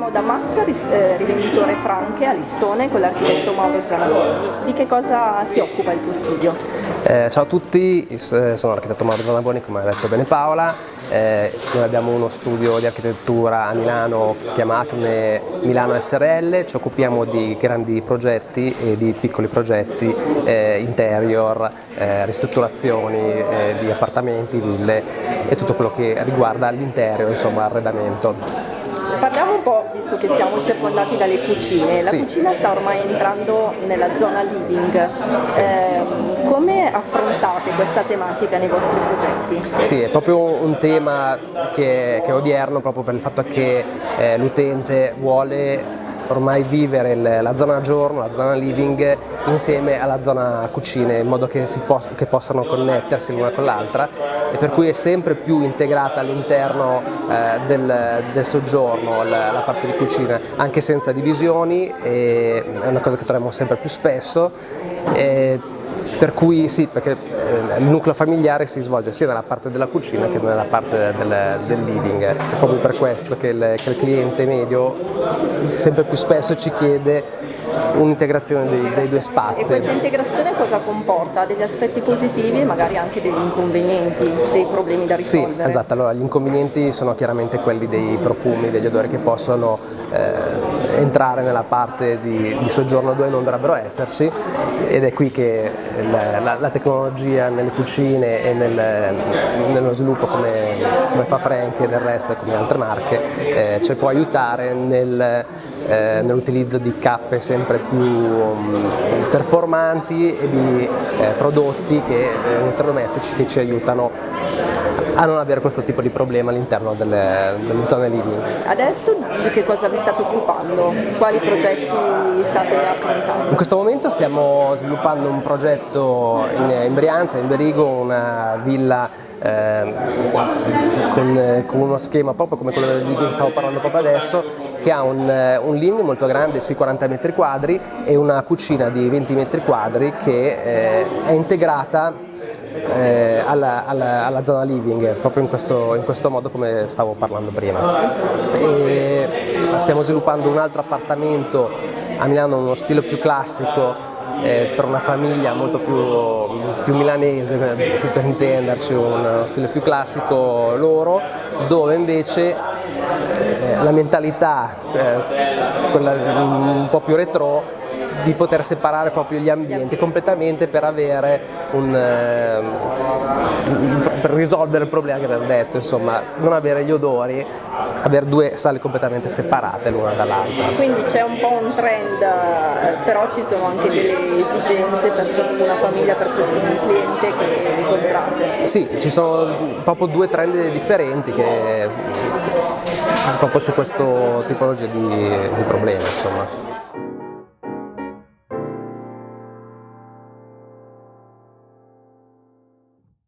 siamo da Massa, rivenditore Franche a Lissone con l'architetto Mauro Zanaboni. Di che cosa si occupa il tuo studio? Ciao a tutti, sono l'architetto Mauro Zanaboni, come ha detto bene Paola. Noi abbiamo uno studio di architettura a Milano che si chiama Acme Milano SRL, ci occupiamo di grandi progetti e di piccoli progetti, interior, ristrutturazioni di appartamenti, ville e tutto quello che riguarda l'interior, insomma arredamento. Parliamo un po', visto che siamo circondati dalle cucine, la Sì. cucina sta ormai entrando nella zona living. Sì. Come affrontate questa tematica nei vostri progetti? Sì, è proprio un tema che è odierno, proprio per il fatto che l'utente vuole ormai vivere la zona giorno, la zona living insieme alla zona cucine, in modo che possano connettersi l'una con l'altra, e per cui è sempre più integrata all'interno del soggiorno la parte di cucina, anche senza divisioni, è una cosa che troviamo sempre più spesso. Per cui sì, perché il nucleo familiare si svolge sia nella parte della cucina che nella parte del living. È proprio per questo che il cliente medio sempre più spesso ci chiede un'integrazione dei due spazi. E questa integrazione cosa comporta? Degli aspetti positivi e magari anche degli inconvenienti, dei problemi da risolvere? Sì, esatto. Allora, gli inconvenienti sono chiaramente quelli dei profumi, degli odori che possono entrare nella parte di soggiorno dove non dovrebbero esserci, ed è qui che la tecnologia nelle cucine e nello sviluppo come fa Franke e del resto e come altre marche ci può aiutare nell'utilizzo di cappe sempre più performanti e di prodotti elettrodomestici che ci aiutano a non avere questo tipo di problema all'interno delle zone living. Adesso di che cosa vi state occupando? Quali progetti state affrontando? In questo momento stiamo sviluppando un progetto in Brianza, in Berigo, una villa con uno schema proprio come quello di cui stavo parlando proprio adesso, che ha un living molto grande sui 40 metri quadri e una cucina di 20 metri quadri che è integrata alla zona living, proprio in questo modo come stavo parlando prima. E stiamo sviluppando un altro appartamento a Milano, uno stile più classico, per una famiglia molto più milanese, per intenderci, uno stile più classico loro, dove invece la mentalità, quella un po' più retro, di poter separare proprio gli ambienti completamente per risolvere il problema che abbiamo detto, insomma, non avere gli odori, avere due sale completamente separate l'una dall'altra. Quindi c'è un po' un trend, però ci sono anche delle esigenze per ciascuna famiglia, per ciascun cliente che incontrate. Sì, ci sono proprio due trend differenti proprio su questa tipologia di problema, insomma.